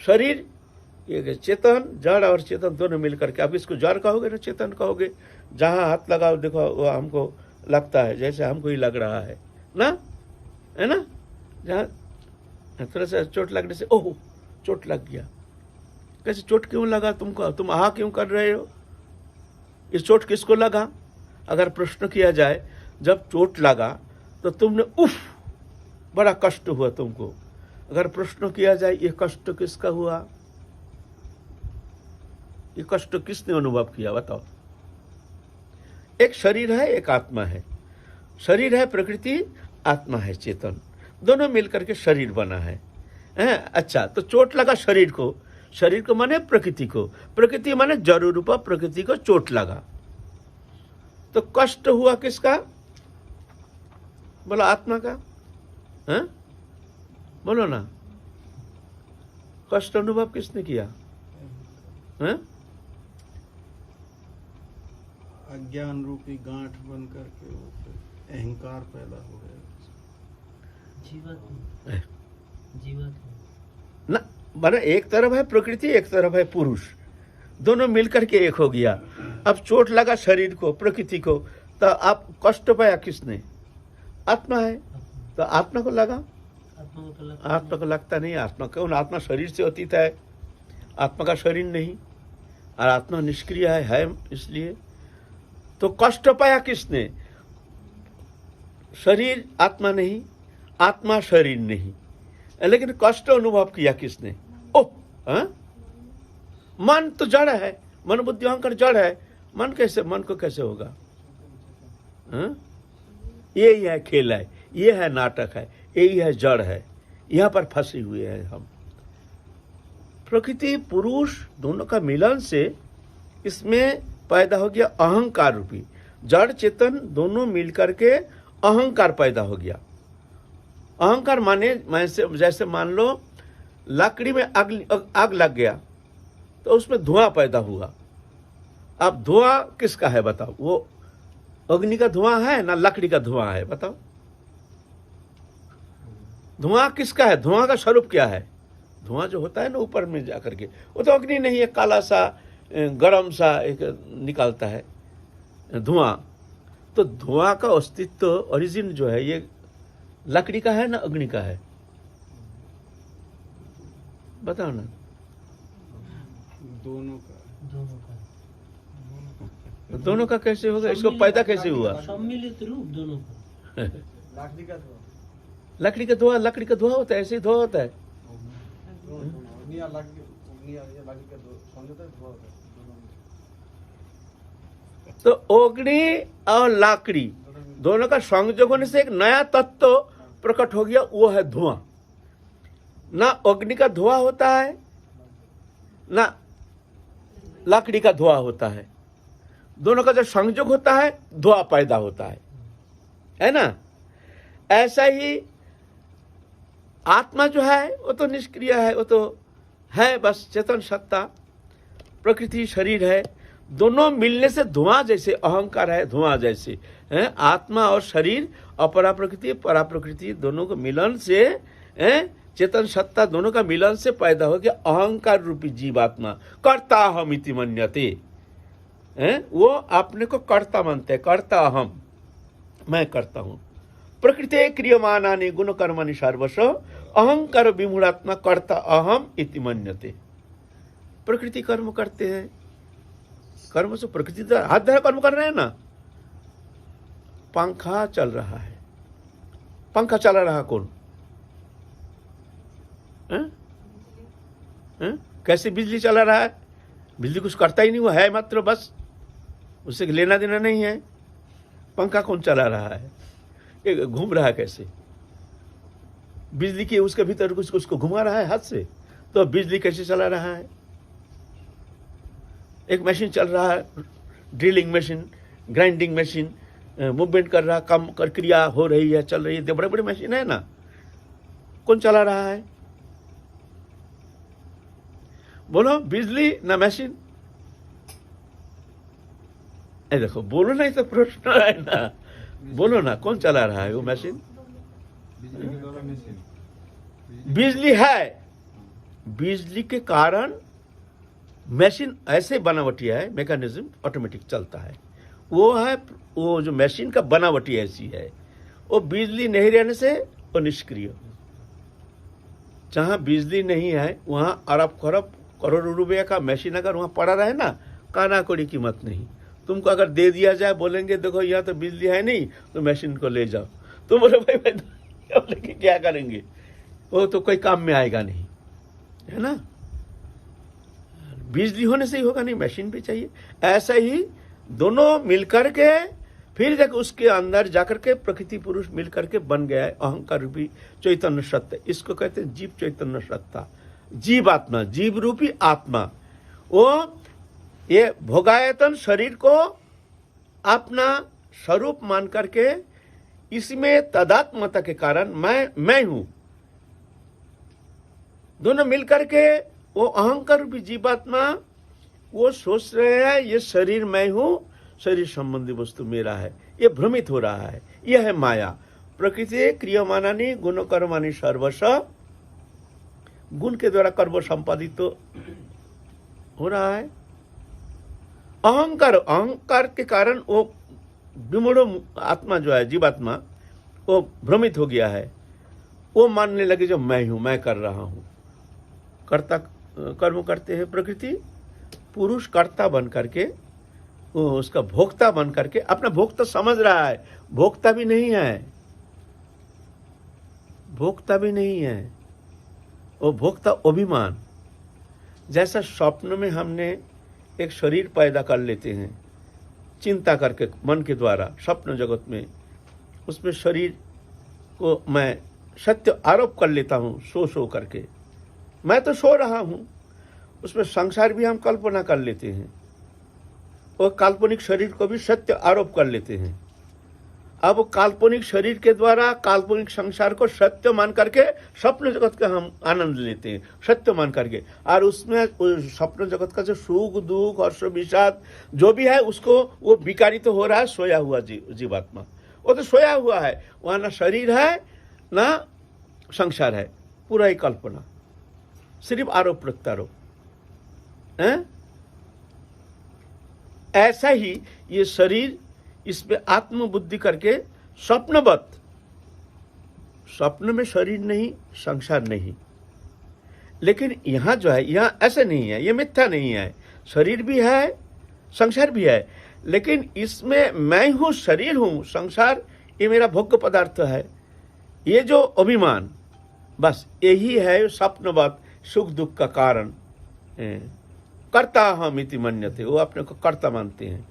शरीर ये चेतन, जड़ और चेतन दोनों मिलकर के, अब इसको जड़ कहोगे ना चेतन कहोगे, जहाँ हाथ लगाओ देखो वो हमको लगता है जैसे हमको ही लग रहा है ना, है ना। जहाँ थोड़ा सा चोट लगने से ओह चोट लग गया, कैसे चोट क्यों लगा तुमको, तुम आहा क्यों कर रहे हो, इस चोट किसको लगा। अगर प्रश्न किया जाए जब चोट लगा तो तुमने उफ बड़ा कष्ट हुआ तुमको, अगर प्रश्न किया जाए ये कष्ट किसका हुआ, ये कष्ट किसने अनुभव किया बताओ। एक शरीर है एक आत्मा है, शरीर है प्रकृति, आत्मा है चेतन, दोनों मिलकर के शरीर बना है। अच्छा तो चोट लगा शरीर को, शरीर को माने प्रकृति को, प्रकृति माने जड़ रूपा प्रकृति को चोट लगा, तो कष्ट हुआ किसका, बोलो आत्मा का, हैं बोलो ना, कष्ट अनुभव किसने किया, हैं अज्ञान रूपी गांठ बन करके वो अहंकार पैदा हो गया, ना माने एक तरफ है प्रकृति एक तरफ है पुरुष, दोनों मिलकर के एक हो गया। अब चोट लगा शरीर को प्रकृति को, तो आप कष्ट पाया किसने, आत्मा है, तो आत्मा को लगा, आत्मा को लगता नहीं, आत्मा कौन, आत्मा शरीर से अतीत है, आत्मा का शरीर नहीं, और आत्मा निष्क्रिय है इसलिए, तो कष्ट पाया किसने, शरीर आत्मा नहीं, आत्मा शरीर नहीं, लेकिन कष्ट अनुभव किया किसने, ओह हाँ? मन तो जड़ है, मन बुद्धि अहंकार जड़ है, मन कैसे, मन को कैसे होगा, हाँ? यही है खेल है, ये है नाटक है, यही है जड़ है, यहाँ पर फंसे हुए हैं हम। प्रकृति पुरुष दोनों का मिलन से इसमें पैदा हो गया अहंकार रूपी, जड़ चेतन दोनों मिलकर के अहंकार पैदा हो गया। अहंकार माने जैसे मान लो लकड़ी में आग लग गया तो उसमें धुआं पैदा हुआ, अब धुआं किसका है बताओ, वो अग्नि का धुआं है ना लकड़ी का धुआं है, बताओ धुआं किसका है, धुआं का स्वरूप क्या है, धुआं जो होता है ना ऊपर में जाकर के वो तो अग्नि नहीं है, काला सा गरम सा एक निकालता है धुआं, तो धुआं का अस्तित्व ओरिजिन जो है ये लकड़ी का है ना अग्नि का है, बताओ ना। दोनों का कैसे होगा, इसको पैदा कैसे हुआ, सम्मिलित रूप दोनों का। लकड़ी का धुआं, लकड़ी का धुआं होता है, ऐसे ही धुआं होता है, तो अग्नि और लकड़ी दोनों का संयोग होने से एक नया तत्व प्रकट हो गया, वो है धुआं। ना अग्नि का धुआं होता है ना लकड़ी का धुआं होता है, दोनों का जब संयोग होता है धुआं पैदा होता है ना। ऐसा ही आत्मा जो है वो तो निष्क्रिय है, वो तो है बस चेतन सत्ता, प्रकृति शरीर है, दोनों मिलने से धुआं जैसे, अहंकार है धुआं जैसे है, आत्मा और शरीर अपरा प्रकृति परा प्रकृति दोनों को मिलन से चेतन सत्ता दोनों का मिलन से पैदा हो गया अहंकार रूपी जीवात्मा, कर्ता अहम इति मन्यते, वो अपने को कर्ता मानते हैं, कर्ता अहम मैं करता हूं। प्रकृति क्रियमानानि गुण कर्माणि सर्वस्व अहंकार विमूढ़ात्मा कर्ता अहम इति मन्यते। प्रकृति कर्म करते हैं, कर्म से प्रकृति हाथ धरा कर्म कर रहे हैं ना, पंखा चल रहा है, पंखा चला रहा कौन, कैसे बिजली चला रहा है, बिजली कुछ करता ही नहीं, वो है मात्र बस, उससे लेना देना नहीं है। पंखा कौन चला रहा है, ये घूम रहा है कैसे, बिजली के उसके भीतर कुछ उसको घुमा रहा है हाथ से, तो बिजली कैसे चला रहा है। एक मशीन चल रहा है, drilling machine, grinding machine, movement कर रहा, काम कर क्रिया हो रही है, चल रही है, बड़े बड़े मशीन है ना, कौन चला रहा है बोलो, बिजली ना मशीन। देखो बोलो नहीं तो प्रश्न है ना, बोलो ना कौन चला रहा है वो मशीन, बिजली है, बिजली के कारण मशीन ऐसे बनावटी है, मैकेनिज्म ऑटोमेटिक चलता है। वो जो मशीन का बनावटी ऐसी है, वो बिजली नहीं रहने से वो निष्क्रिय। जहाँ बिजली नहीं है वहाँ अरब खरब करोड़ों रुपये का मशीन अगर वहाँ पड़ा रहे ना, काना कोड़ी कीमत नहीं। तुमको अगर दे दिया जाए, बोलेंगे देखो यहाँ तो बिजली है नहीं, तो मशीन को ले जाओ, तो बोले भाई लेके क्या करेंगे, वो तो कोई काम में आएगा नहीं, है ना। बिजली होने से ही होगा नहीं, मशीन भी चाहिए। ऐसा ही दोनों मिलकर के फिर जाकर उसके अंदर जाकर के प्रकृति पुरुष मिलकर के बन गया है अहंकार रूपी चैतन्य सत्य। इसको कहते हैं जीव चैतन्य सत्ता, जीव आत्मा, जीव रूपी आत्मा। वो ये भोगायतन शरीर को अपना स्वरूप मान करके इसमें तदात्मता के कारण मैं हूं, दोनों मिलकर के वो अहंकार रूपी जीवात्मा वो सोच रहे हैं ये शरीर मैं हूं, शरीर संबंधी वस्तु मेरा है, ये भ्रमित हो रहा है। यह है माया। प्रकृति क्रियमानानि गुण कर्माणि सर्वश, गुण के द्वारा कर्म संपादित तो हो रहा है। अहंकार के कारण वो विमूढ़ आत्मा जो है जीवात्मा, वो भ्रमित हो गया है। वो मानने लगे जो मैं हूं, मैं कर रहा हूं। कर्म करते हैं प्रकृति, पुरुष कर्ता बन करके, वो उसका भोक्ता बन करके अपना भोक्ता समझ रहा है। भोक्ता भी नहीं है, भोक्ता भी नहीं है, वो भोक्ता अभिमान। जैसा स्वप्न में हमने एक शरीर पैदा कर लेते हैं चिंता करके मन के द्वारा, स्वप्न जगत में उसमें शरीर को मैं सत्य आरोप कर लेता हूं, सो करके मैं तो सो रहा हूं। उसमें संसार भी हम कल्पना कर लेते हैं और काल्पनिक शरीर को भी सत्य आरोप कर लेते हैं। अब काल्पनिक शरीर के द्वारा काल्पनिक संसार को सत्य मान करके स्वप्न जगत का हम आनंद लेते हैं, सत्य मान करके। और उसमें स्वप्न जगत का जो सुख दुख हर्ष विषाद जो भी है, उसको वो विकारित तो हो रहा है सोया हुआ जीवात्मा। वो तो सोया हुआ है, वहां ना शरीर है ना संसार है, पूरा ही कल्पना, सिर्फ आरोप प्रत्यारोप है। ऐसा ही ये शरीर, इसमें आत्मबुद्धि करके स्वप्नवत, स्वप्न में शरीर नहीं संसार नहीं। लेकिन यहां जो है, यहां ऐसा नहीं है, ये मिथ्या नहीं है, शरीर भी है संसार भी है। लेकिन इसमें मैं हूं, शरीर हूं, संसार ये मेरा भोग्य पदार्थ है, ये जो अभिमान, बस यही है स्वप्नवत सुख दुख का कारण। कर्ता हम इति मन्यते, वो अपने को कर्ता मानते हैं।